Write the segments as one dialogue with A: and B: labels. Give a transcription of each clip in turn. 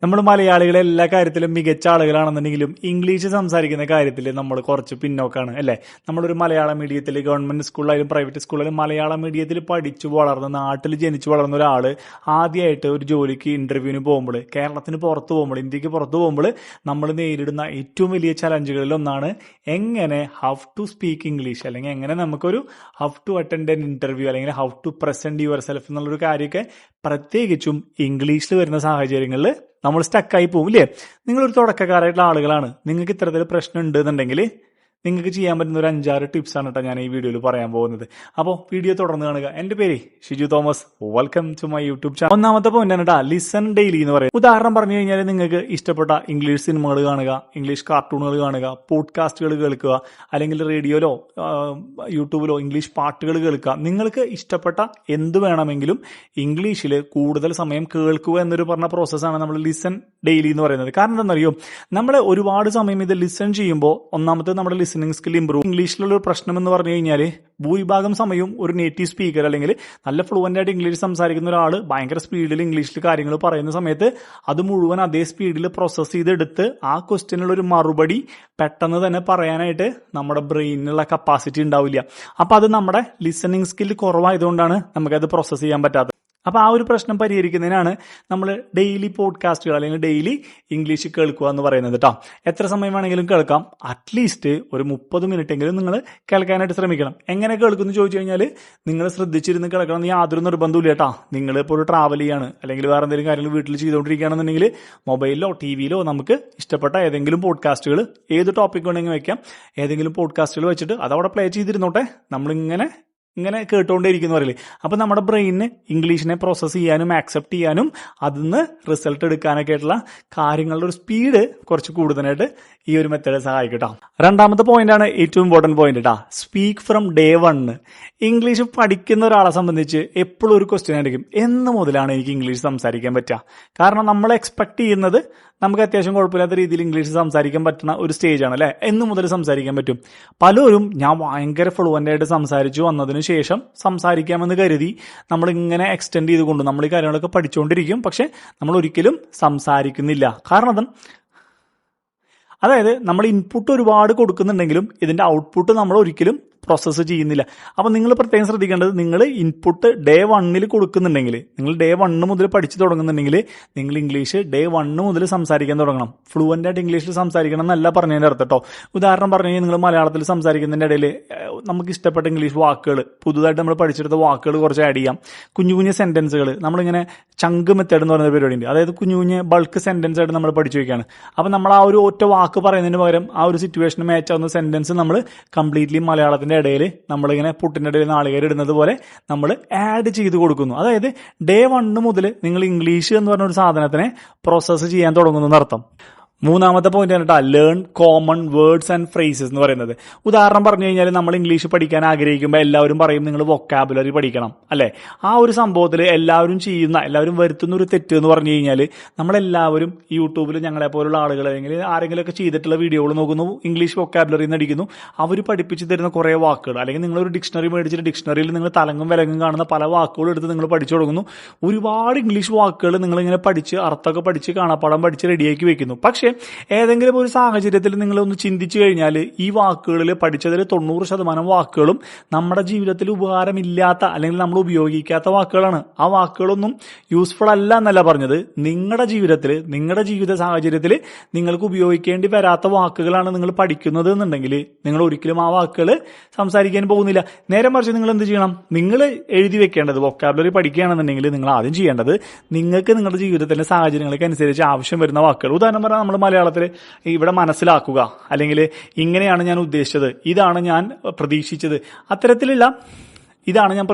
A: നമ്മൾ മലയാളികളെ എല്ലാ കാര്യത്തിലും മികച്ച ആളുകളാണെന്നുണ്ടെങ്കിലും ഇംഗ്ലീഷ് സംസാരിക്കുന്ന കാര്യത്തിൽ നമ്മൾ കുറച്ച് പിന്നോക്കാണ് അല്ലേ. നമ്മളൊരു മലയാളം മീഡിയത്തിൽ ഗവൺമെന്റ് സ്കൂളിലായാലും പ്രൈവറ്റ് സ്കൂളിലായാലും മലയാളം മീഡിയത്തിൽ പഠിച്ചു വളർന്ന നാട്ടിൽ ജനിച്ചു വളർന്ന ഒരാൾ ആദ്യമായിട്ട് ഒരു ജോലിക്ക് ഇന്റർവ്യൂവിന് പോകുമ്പോൾ, കേരളത്തിന് പുറത്ത് പോകുമ്പോൾ, ഇന്ത്യക്ക് പുറത്ത് പോകുമ്പോൾ നമ്മൾ നേരിടുന്ന ഏറ്റവും വലിയ ചലഞ്ചുകളിൽ ഒന്നാണ് എങ്ങനെ ഹൗ ടു സ്പീക്ക് ഇംഗ്ലീഷ്, അല്ലെങ്കിൽ എങ്ങനെ നമുക്കൊരു how to attend an interview അല്ലെങ്കിൽ how to present yourself എന്നുള്ളൊരു കാര്യമൊക്കെ പ്രത്യേകിച്ചും ഇംഗ്ലീഷിൽ വരുന്ന സാഹചര്യങ്ങളിൽ നമ്മൾ സ്റ്റക്കായി പോകും ഇല്ലേ. നിങ്ങളൊരു തുടക്കക്കാരായിട്ടുള്ള ആളുകളാണ്, നിങ്ങൾക്ക് ഇത്തരത്തിൽ പ്രശ്നം ഉണ്ട് എന്നുണ്ടെങ്കിൽ നിങ്ങൾക്ക് ചെയ്യാൻ പറ്റുന്ന ഒരു 5-6 ടിപ്സ് ആണ് കേട്ടോ ഞാൻ ഈ വീഡിയോയിൽ പറയാൻ പോകുന്നത്. അപ്പോൾ വീഡിയോ തുടർന്ന് കാണുക. എൻ്റെ പേര് Shiju Thomas, welcome to my YouTube channel. ഒന്നാമത്തെ പോയിന്റ് ആണ് കേട്ടോ ലിസൺ ഡെയിലി എന്ന് പറയുന്നത്. ഉദാഹരണം പറഞ്ഞു കഴിഞ്ഞാൽ നിങ്ങൾക്ക് ഇഷ്ടപ്പെട്ട ഇംഗ്ലീഷ് സിനിമകൾ കാണുക, ഇംഗ്ലീഷ് കാർട്ടൂണുകൾ കാണുക, പോഡ്കാസ്റ്റുകൾ കേൾക്കുക, അല്ലെങ്കിൽ റേഡിയോയിലോ യൂട്യൂബിലോ ഇംഗ്ലീഷ് പാട്ടുകൾ കേൾക്കുക. നിങ്ങൾക്ക് ഇഷ്ടപ്പെട്ട എന്ത് വേണമെങ്കിലും ഇംഗ്ലീഷിൽ കൂടുതൽ സമയം കേൾക്കുക എന്നൊരു പറഞ്ഞ പ്രോസസ്സാണ് നമ്മൾ ലിസൺ ഡെയിലി എന്ന് പറയുന്നത്. കാരണം എന്താണെന്നറിയോ, നമ്മൾ ഒരുപാട് സമയം ഇത് ലിസൺ ചെയ്യുമ്പോൾ ഒന്നാമത്തെ നമ്മുടെ ലിസണിങ് സ്കിൽ ഇംപ്രൂവ്. ഇംഗ്ലീഷിലുള്ള ഒരു പ്രശ്നം എന്ന് പറഞ്ഞു കഴിഞ്ഞാൽ ഭൂരിഭാഗം സമയവും ഒരു നേറ്റീവ് സ്പീക്കർ അല്ലെങ്കിൽ നല്ല ഫ്ലുവൻ്റ് ആയിട്ട് ഇംഗ്ലീഷ് സംസാരിക്കുന്ന ഒരാൾ ഭയങ്കര സ്പീഡിൽ ഇംഗ്ലീഷിൽ കാര്യങ്ങൾ പറയുന്ന സമയത്ത് അത് മുഴുവൻ അതേ സ്പീഡിൽ പ്രോസസ്സ് ചെയ്തെടുത്ത് ആ ക്വസ്റ്റ്യനുള്ള ഒരു മറുപടി പെട്ടെന്ന് തന്നെ പറയാനായിട്ട് നമ്മുടെ ബ്രെയിനിനുള്ള കപ്പാസിറ്റി ഉണ്ടാവില്ല. അപ്പൊ അത് നമ്മുടെ ലിസണിങ് സ്കിൽ കുറവായതുകൊണ്ടാണ് നമുക്കത് പ്രോസസ്സ് ചെയ്യാൻ പറ്റാത്തത്. അപ്പൊ ആ ഒരു പ്രശ്നം പരിഹരിക്കുന്നതിനാണ് നമ്മൾ ഡെയിലി പോഡ്കാസ്റ്റുകൾ അല്ലെങ്കിൽ ഡെയിലി ഇംഗ്ലീഷ് കേൾക്കുക എന്ന് പറയുന്നത് കേട്ടോ. എത്ര സമയം വേണമെങ്കിലും കേൾക്കാം, അറ്റ്ലീസ്റ്റ് ഒരു 30 മിനിറ്റെങ്കിലും നിങ്ങൾ കേൾക്കാനായിട്ട് ശ്രമിക്കണം. എങ്ങനെ കേൾക്കുന്നു ചോദിച്ചു കഴിഞ്ഞാൽ നിങ്ങൾ ശ്രദ്ധിച്ചിരുന്ന് കേൾക്കണം എന്ന് യാതൊരു നിർബന്ധമില്ല കേട്ടോ. നിങ്ങൾ ഇപ്പോൾ ഒരു ട്രാവൽ ചെയ്യാണ് അല്ലെങ്കിൽ വേറെ എന്തെങ്കിലും കാര്യങ്ങൾ വീട്ടിൽ ചെയ്തുകൊണ്ടിരിക്കുകയാണെന്നുണ്ടെങ്കിൽ മൊബൈലിലോ ടിവിയിലോ നമുക്ക് ഇഷ്ടപ്പെട്ട ഏതെങ്കിലും പോഡ്കാസ്റ്റുകൾ, ഏത് ടോപ്പിക് വേണമെങ്കിൽ വെക്കാം, ഏതെങ്കിലും പോഡ്കാസ്റ്റുകൾ വെച്ചിട്ട് അതവിടെ പ്ലേ ചെയ്തിരുന്നോട്ടെ, നമ്മളിങ്ങനെ കേട്ടുകൊണ്ടേയിരിക്കുന്നു പറയില്ലേ. അപ്പൊ നമ്മുടെ ബ്രെയിനിന് ഇംഗ്ലീഷിനെ പ്രോസസ്സ് ചെയ്യാനും ആക്സെപ്റ്റ് ചെയ്യാനും അതിന്ന് റിസൾട്ട് എടുക്കാനൊക്കെ ആയിട്ടുള്ള കാര്യങ്ങളുടെ ഒരു സ്പീഡ് കുറച്ച് കൂടുതലായിട്ട് ഈ ഒരു മെത്തേഡ് സഹായിക്കും കേട്ടോ. രണ്ടാമത്തെ പോയിന്റ് ആണ് ഏറ്റവും ഇമ്പോർട്ടന്റ് പോയിന്റ് കേട്ടോ, സ്പീക്ക് ഫ്രം ഡേ 1. ഇംഗ്ലീഷ് പഠിക്കുന്ന ഒരാളെ സംബന്ധിച്ച് എപ്പോഴും ഒരു ക്വസ്റ്റ്യൻ ആയിരിക്കും, എന്ന് മുതലാണ് എനിക്ക് ഇംഗ്ലീഷ് സംസാരിക്കാൻ പറ്റുക. കാരണം നമ്മൾ എക്സ്പെക്ട് ചെയ്യുന്നത് നമുക്ക് അത്യാവശ്യം കുഴപ്പമില്ലാത്ത രീതിയിൽ ഇംഗ്ലീഷ് സംസാരിക്കാൻ പറ്റുന്ന ഒരു സ്റ്റേജ് ആണ് അല്ലെ. എന്ന് മുതൽ സംസാരിക്കാൻ പറ്റും. പലരും ഞാൻ ഭയങ്കര ഫ്ലുവൻ്റ് ആയിട്ട് സംസാരിച്ചു വന്നതിന് ശേഷം സംസാരിക്കാമെന്ന് കരുതി നമ്മൾ ഇങ്ങനെ എക്സ്റ്റെൻഡ് ചെയ്തുകൊണ്ട് നമ്മൾ ഈ കാര്യങ്ങളൊക്കെ പഠിച്ചുകൊണ്ടിരിക്കും, പക്ഷെ നമ്മൾ ഒരിക്കലും സംസാരിക്കുന്നില്ല. കാരണം അതായത് നമ്മൾ ഇൻപുട്ട് ഒരുപാട് കൊടുക്കുന്നുണ്ടെങ്കിലും ഇതിന്റെ ഔട്ട്പുട്ട് നമ്മൾ ഒരിക്കലും പ്രോസസ്സ് ചെയ്യുന്നില്ല. അപ്പൊ നിങ്ങൾ പ്രത്യേകം ശ്രദ്ധിക്കേണ്ടത്, നിങ്ങൾ ഇൻപുട്ട് ഡേ 1 കൊടുക്കുന്നുണ്ടെങ്കിൽ, നിങ്ങൾ ഡേ 1 മുതൽ പഠിച്ചു തുടങ്ങുന്നുണ്ടെങ്കിൽ നിങ്ങൾ ഇംഗ്ലീഷ് ഡേ 1 മുതൽ സംസാരിക്കാൻ തുടങ്ങണം. ഫ്ലുവൻ്റ് ആയിട്ട് ഇംഗ്ലീഷിൽ സംസാരിക്കണം എന്നല്ല പറഞ്ഞതിന്റെ അർത്ഥം കേട്ടോ. ഉദാഹരണം പറഞ്ഞു കഴിഞ്ഞാൽ നിങ്ങൾ മലയാളത്തിൽ സംസാരിക്കുന്നതിന്റെ ഇടയിൽ നമുക്ക് ഇഷ്ടപ്പെട്ട ഇംഗ്ലീഷ് വാക്കുകൾ, പുതുതായിട്ട് നമ്മൾ പഠിച്ചെടുത്ത വാക്കുകൾ കുറച്ച് ആഡ് ചെയ്യാം. കുഞ്ഞു കുഞ്ഞു സെന്റൻസുകൾ, നമ്മളിങ്ങനെ ചങ്ക് മെത്തേഡ് എന്ന് പറയുന്ന പരിപാടി ഉണ്ട്. അതായത് കുഞ്ഞു കുഞ്ഞ് ബൾക്ക് സെന്റൻസ് ആയിട്ട് നമ്മൾ പഠിച്ചു വയ്ക്കുകയാണ്. അപ്പൊ നമ്മൾ ആ ഒരു ഒറ്റ വാക്ക് പറയുന്നതിന് പകരം ആ ഒരു സിറ്റുവേഷന് മാച്ച് ആവുന്ന സെന്റൻസ് നമ്മൾ കംപ്ലീറ്റ്ലി മലയാളത്തിന്റെ ഇടയിൽ നമ്മളിങ്ങനെ പുട്ടിന്റെ ഇടയിൽ നാളികേരം ഇടുന്നത് പോലെ നമ്മൾ ആഡ് ചെയ്ത് കൊടുക്കുന്നു. അതായത് ഡേ 1 മുതൽ നിങ്ങൾ ഇംഗ്ലീഷ് എന്ന് പറഞ്ഞ ഒരു സാധനത്തിനെ പ്രോസസ്സ് ചെയ്യാൻ തുടങ്ങുന്നു എന്നർത്ഥം. മൂന്നാമത്തെ പോയിന്റ് ആണ് കേട്ടോ, learn common words and phrases എന്ന് പറയുന്നത്. ഉദാഹരണം പറഞ്ഞു കഴിഞ്ഞാൽ നമ്മൾ ഇംഗ്ലീഷ് പഠിക്കാൻ ആഗ്രഹിക്കുമ്പോൾ എല്ലാവരും പറയും നിങ്ങൾ വൊക്കാബുലറി പഠിക്കണം അല്ലെ. ആ ഒരു സംഭവത്തിൽ എല്ലാവരും വരുത്തുന്ന ഒരു തെറ്റ് എന്ന് പറഞ്ഞു കഴിഞ്ഞാൽ നമ്മളെല്ലാവരും യൂട്യൂബിൽ ഞങ്ങളെ പോലുള്ള ആളുകൾ അല്ലെങ്കിൽ ആരെങ്കിലുമൊക്കെ ചെയ്തിട്ടുള്ള വീഡിയോകൾ നോക്കുന്നു, ഇംഗ്ലീഷ് വൊക്കാബുലറി അടിക്കുന്നു, അവർ പഠിപ്പിച്ചു തരുന്ന കുറെ വാക്കുകൾ, അല്ലെങ്കിൽ നിങ്ങളൊരു ഡിക്ഷണറി മേടിച്ചിട്ട് ഡിക്ഷണറിയിൽ നിങ്ങൾ തലങ്ങും വിലങ്ങും കാണുന്ന പല വാക്കുകളും എടുത്ത് നിങ്ങൾ പഠിച്ചു തുടങ്ങുന്നു. ഒരുപാട് ഇംഗ്ലീഷ് വാക്കുകൾ നിങ്ങളിങ്ങനെ പഠിച്ച് അർത്ഥമൊക്കെ പഠിച്ച് കാണാപ്പാടം പഠിച്ച് റെഡിയാക്കി വെക്കുന്നു. പക്ഷേ ഏതെങ്കിലും ഒരു സാഹചര്യത്തിൽ നിങ്ങൾ ഒന്ന് ചിന്തിച്ചു കഴിഞ്ഞാൽ ഈ വാക്കുകളിൽ പഠിച്ചതിൽ 90% വാക്കുകളും നമ്മുടെ ജീവിതത്തിൽ ഉപകാരമില്ലാത്ത അല്ലെങ്കിൽ നമ്മൾ ഉപയോഗിക്കാത്ത വാക്കുകളാണ്. ആ വാക്കുകളൊന്നും യൂസ്ഫുൾ അല്ല എന്നല്ല പറഞ്ഞത്, നിങ്ങളുടെ ജീവിതത്തിൽ നിങ്ങളുടെ ജീവിത സാഹചര്യത്തിൽ നിങ്ങൾക്ക് ഉപയോഗിക്കേണ്ടി വരാത്ത വാക്കുകളാണ് നിങ്ങൾ പഠിക്കുന്നത് എന്നുണ്ടെങ്കിൽ നിങ്ങൾ ഒരിക്കലും ആ വാക്കുകൾ സംസാരിക്കാൻ പോകുന്നില്ല. നേരെ മറിച്ച് നിങ്ങൾ എന്ത് ചെയ്യണം, നിങ്ങൾ എഴുതി വെക്കേണ്ടത്, വൊക്കാബുലറി പഠിക്കുകയാണെന്നുണ്ടെങ്കിൽ നിങ്ങൾ ആദ്യം ചെയ്യേണ്ടത് നിങ്ങൾക്ക് നിങ്ങളുടെ ജീവിതത്തിന്റെ സാഹചര്യങ്ങൾക്ക് അനുസരിച്ച് ആവശ്യം വരുന്ന വാക്കുകൾ, ഉദാഹരണം പറഞ്ഞാൽ നമ്മൾ മലയാളത്തിൽ ഇവിടെ മനസ്സിലാക്കുക, അല്ലെങ്കിൽ ഇങ്ങനെയാണ് ഞാൻ ഉദ്ദേശിച്ചത്, ഇതാണ് ഞാൻ പ്രതീക്ഷിച്ചത്, അത്തരത്തിലുള്ള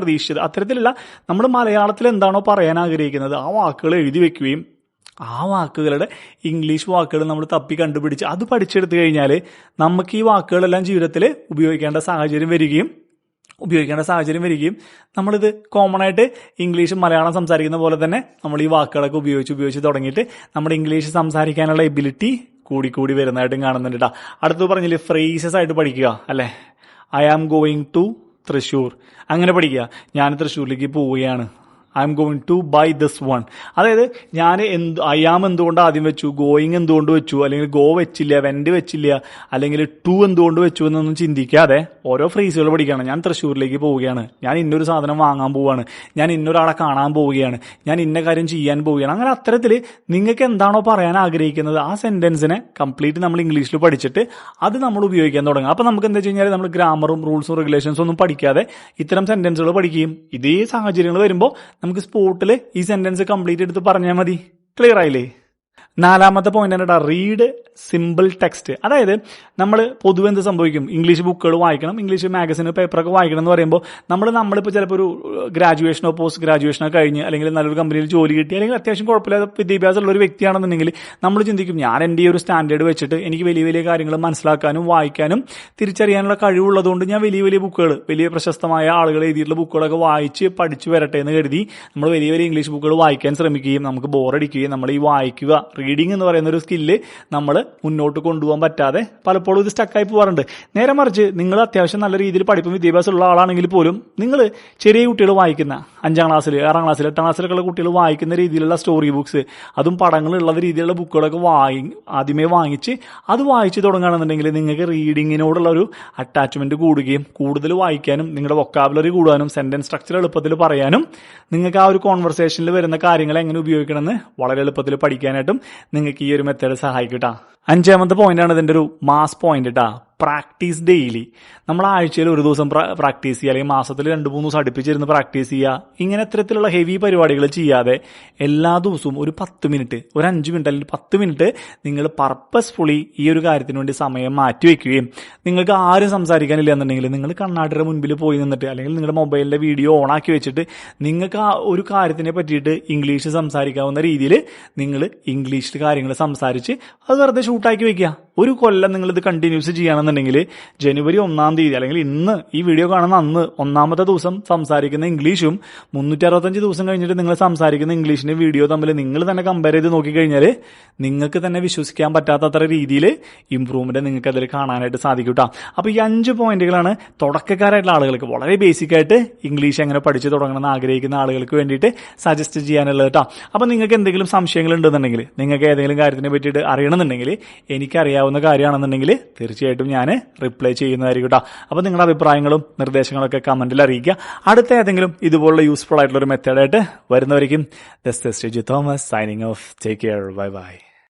A: നമ്മൾ മലയാളത്തിൽ എന്താണോ പറയാൻ ആഗ്രഹിക്കുന്നത് ആ വാക്കുകൾ എഴുതി വെക്കുകയും ആ വാക്കുകളുടെ ഇംഗ്ലീഷ് വാക്കുകൾ നമ്മൾ തപ്പി കണ്ടുപിടിച്ച് അത് പഠിച്ചെടുത്തു കഴിഞ്ഞാൽ നമുക്ക് ഈ വാക്കുകളെല്ലാം ജീവിതത്തിൽ ഉപയോഗിക്കേണ്ട സാഹചര്യം വരികയും നമ്മളിത് കോമൺ ആയിട്ട് ഇംഗ്ലീഷും മലയാളം സംസാരിക്കുന്ന പോലെ തന്നെ നമ്മൾ ഈ വാക്കുകളൊക്കെ ഉപയോഗിച്ച് തുടങ്ങിയിട്ട് നമ്മുടെ ഇംഗ്ലീഷ് സംസാരിക്കാനുള്ള എബിലിറ്റി കൂടി വരുന്നതായിട്ടും കാണുന്നുണ്ട് കേട്ടോ. അടുത്ത് പറഞ്ഞില്ലേ ഫ്രേസസ് ആയിട്ട് പഠിക്കുക അല്ലെ. I am going to Thrissur, അങ്ങനെ പഠിക്കുക. ഞാൻ തൃശ്ശൂരിലേക്ക് പോവുകയാണ്, I am going to buy this one. അതായത് ഞാൻ ഐ ആം എന്തുകൊണ്ട് ആദ്യം വെച്ചു, ഗോയിങ് എന്തുകൊണ്ട് വെച്ചു, അല്ലെങ്കിൽ ഗോ വെച്ചില്ല, വെന്റ് വെച്ചില്ല, അല്ലെങ്കിൽ ടു എന്തുകൊണ്ട് വെച്ചു എന്നൊന്നും ചിന്തിക്കാതെ ഓരോ ഫ്രേസുകൾ പഠിക്കുകയാണ്. ഞാൻ തൃശ്ശൂരിലേക്ക് പോവുകയാണ്, ഞാൻ ഇന്നൊരു സാധനം വാങ്ങാൻ പോവുകയാണ്, ഞാൻ ഇന്നൊരാളെ കാണാൻ പോവുകയാണ്, ഞാൻ ഇന്ന കാര്യം ചെയ്യാൻ പോവുകയാണ്. അങ്ങനെ അത്തരത്തിൽ നിങ്ങൾക്ക് എന്താണോ പറയാൻ ആഗ്രഹിക്കുന്നത് ആ സെന്റൻസിനെ കംപ്ലീറ്റ് നമ്മൾ ഇംഗ്ലീഷിൽ പഠിച്ചിട്ട് അത് നമ്മൾ ഉപയോഗിക്കാൻ തുടങ്ങുക. അപ്പൊ നമുക്ക് എന്താ വെച്ച് കഴിഞ്ഞാൽ നമ്മൾ ഗ്രാമറും റൂൾസും റെഗുലേഷൻസും ഒന്നും പഠിക്കാതെ ഇത്തരം സെന്റൻസുകൾ പഠിക്കുകയും ഇതേ സാഹചര്യങ്ങൾ വരുമ്പോൾ നമുക്ക് സ്പോട്ടിൽ ഈ സെന്റൻസ് കംപ്ലീറ്റ് എടുത്ത് പറഞ്ഞാൽ മതി. ക്ലിയർ ആയില്ലേ? 4ാമത്തെ പോയിന്റ് ആണ് റീഡ് സിമ്പിൾ ടെക്സ്റ്റ്. അതായത് നമ്മൾ പൊതുവെ എന്ത് സംഭവിക്കും, ഇംഗ്ലീഷ് ബുക്കുകൾ വായിക്കണം, ഇംഗ്ലീഷ് മാഗസിന് പേപ്പറൊക്കെ വായിക്കണം എന്ന് പറയുമ്പോൾ നമ്മളിപ്പോൾ ചിലപ്പോൾ ഒരു ഗ്രാജുവേഷനോ പോസ്റ്റ് ഗ്രാജുവേഷനോ കഴിഞ്ഞ് അല്ലെങ്കിൽ നല്ലൊരു കമ്പനിയിൽ ജോലി കിട്ടി അല്ലെങ്കിൽ അത്യാവശ്യം കുഴപ്പമില്ലാത്ത വിദ്യാഭ്യാസമുള്ള ഒരു വ്യക്തിയാണെന്നുണ്ടെങ്കിൽ നമ്മൾ ചിന്തിക്കും ഞാൻ എൻ്റെ ഈ ഒരു സ്റ്റാൻഡേർഡ് വെച്ചിട്ട് എനിക്ക് വലിയ വലിയ കാര്യങ്ങൾ മനസ്സിലാക്കാനും വായിക്കാനും തിരിച്ചറിയാനുള്ള കഴിവുള്ളതുകൊണ്ട് ഞാൻ വലിയ വലിയ ബുക്കുകൾ, വലിയ പ്രശസ്തമായ ആളുകൾ എഴുതിയിട്ടുള്ള ബുക്കുകളൊക്കെ വായിച്ച് പഠിച്ചു വരട്ടെ എന്ന് കരുതി നമ്മൾ വലിയ വലിയ ഇംഗ്ലീഷ് ബുക്കുകൾ വായിക്കാൻ ശ്രമിക്കുകയും നമുക്ക് ബോറടിക്കുകയും നമ്മൾ ഈ വായിക്കുക, റീഡിംഗ് എന്ന് പറയുന്ന ഒരു സ്കില്ല് നമ്മൾ മുന്നോട്ട് കൊണ്ടുപോകാൻ പറ്റാതെ പലപ്പോഴും ഇത് സ്റ്റക്കായി പോകാറുണ്ട്. നേരെ മറിച്ച് നിങ്ങൾ അത്യാവശ്യം നല്ല രീതിയിൽ പഠിപ്പും വിദ്യാഭ്യാസമുള്ള ആളാണെങ്കിൽ പോലും നിങ്ങൾ ചെറിയ കുട്ടികൾ വായിക്കുന്ന 5ാം ക്ലാസ്സിൽ 6ാം ക്ലാസ്സിൽ 8ാം ക്ലാസ്സിലൊക്കെയുള്ള കുട്ടികൾ വായിക്കുന്ന രീതിയിലുള്ള സ്റ്റോറി ബുക്സ്, അതും പടങ്ങളുള്ള രീതിയിലുള്ള ബുക്കുകളൊക്കെ ആദ്യമേ വാങ്ങിച്ച് അത് വായിച്ച് തുടങ്ങുകയാണെന്നുണ്ടെങ്കിൽ നിങ്ങൾക്ക് റീഡിങ്ങിനോടുള്ള ഒരു അറ്റാച്ച്മെന്റ് കൂടുകയും കൂടുതൽ വായിക്കാനും നിങ്ങളുടെ വൊക്കാബുലറി കൂടാനും സെന്റൻസ് സ്ട്രക്ചർ എളുപ്പത്തിൽ പറയാനും നിങ്ങൾക്ക് ആ ഒരു കോൺവെർസേഷനിൽ വരുന്ന കാര്യങ്ങൾ എങ്ങനെ ഉപയോഗിക്കണമെന്ന് വളരെ എളുപ്പത്തിൽ പഠിക്കാനായിട്ടും നിങ്ങൾക്ക് ഈ ഒരു മെത്തേഡ് സഹായിക്കട്ടാ. 5ാമത്തെ പോയിന്റ് ആണ് ഇതിന്റെ ഒരു മാസ് പോയിന്റ് കേട്ടാ. Practice daily. നമ്മൾ ആഴ്ചയിൽ ഒരു ദിവസം പ്രാക്ടീസ് ചെയ്യുക, അല്ലെങ്കിൽ മാസത്തിൽ 2-3 ദിവസം അടുപ്പിച്ചിരുന്ന് പ്രാക്ടീസ് ചെയ്യുക. ഇങ്ങനെ ഇത്തരത്തിലുള്ള ഹെവി പരിപാടികൾ ചെയ്യാതെ എല്ലാ ദിവസവും ഒരു 10 മിനിറ്റ്, ഒരു 5 മിനിറ്റ് അല്ലെങ്കിൽ 10 മിനിറ്റ് നിങ്ങൾ പർപ്പസ്ഫുള്ളി ഈ ഒരു കാര്യത്തിന് വേണ്ടി സമയം മാറ്റിവെക്കുകയും നിങ്ങൾക്ക് ആരും സംസാരിക്കാനില്ല എന്നുണ്ടെങ്കിൽ നിങ്ങൾ കണ്ണാടിയുടെ മുൻപിൽ പോയി നിന്നിട്ട് അല്ലെങ്കിൽ നിങ്ങളുടെ മൊബൈലിലെ വീഡിയോ ഓണാക്കി വെച്ചിട്ട് നിങ്ങൾക്ക് ആ ഒരു കാര്യത്തിനെ പറ്റിയിട്ട് ഇംഗ്ലീഷ് സംസാരിക്കാവുന്ന രീതിയിൽ നിങ്ങൾ ഇംഗ്ലീഷിൽ കാര്യങ്ങൾ സംസാരിച്ച് അത് വെറുതെ ഷൂട്ടാക്കി വെക്കുക. ഒരു കൊല്ലം നിങ്ങളിത് കണ്ടിന്യൂസ് ചെയ്യുകയാണെന്നുണ്ടെങ്കിൽ ജനുവരി 1-ാം തീയതി അല്ലെങ്കിൽ ഇന്ന് ഈ വീഡിയോ കാണുന്ന അന്ന് 1ാമത്തെ ദിവസം സംസാരിക്കുന്ന ഇംഗ്ലീഷും 365 ദിവസം കഴിഞ്ഞിട്ട് നിങ്ങൾ സംസാരിക്കുന്ന ഇംഗ്ലീഷിന്റെ വീഡിയോ തമ്മിൽ നിങ്ങൾ തന്നെ കമ്പയർ ചെയ്ത് നോക്കിക്കഴിഞ്ഞാൽ നിങ്ങൾക്ക് തന്നെ വിശ്വസിക്കാൻ പറ്റാത്തത്ര രീതിയിൽ ഇംപ്രൂവ്മെന്റ് നിങ്ങൾക്ക് അതിൽ കാണാനായിട്ട് സാധിക്കും കേട്ടോ. അപ്പോൾ ഈ 5 പോയിന്റുകളാണ് തുടക്കക്കാരായിട്ടുള്ള ആളുകൾക്ക്, വളരെ ബേസിക് ആയിട്ട് ഇംഗ്ലീഷ് എങ്ങനെ പഠിച്ചു തുടങ്ങണമെന്ന് ആഗ്രഹിക്കുന്ന ആളുകൾക്ക് വേണ്ടിയിട്ട് സജസ്റ്റ് ചെയ്യാനുള്ളത് കേട്ടോ. അപ്പോൾ നിങ്ങൾക്ക് എന്തെങ്കിലും സംശയങ്ങൾ ഉണ്ടെന്നുണ്ടെങ്കിൽ, നിങ്ങൾക്ക് ഏതെങ്കിലും കാര്യത്തിനെ പറ്റിയിട്ട് അറിയണമെന്നുണ്ടെങ്കിൽ, എനിക്കറിയാവുന്ന കാര്യമാണെന്നുണ്ടെങ്കിൽ തീർച്ചയായിട്ടും ഞാൻ റിപ്ലൈ ചെയ്യുന്നതായിരിക്കും കേട്ടോ. അപ്പോൾ നിങ്ങളുടെ അഭിപ്രായങ്ങളും നിർദ്ദേശങ്ങളൊക്കെ കമന്റിൽ അറിയിക്കുക. അടുത്ത ഏതെങ്കിലും ഇതുപോലുള്ള യൂസ്ഫുൾ ആയിട്ടുള്ള ഒരു മെത്തേഡായിട്ട് വരുന്നവരിക്കും. This is Shiju Thomas signing off. Take care. Bye by.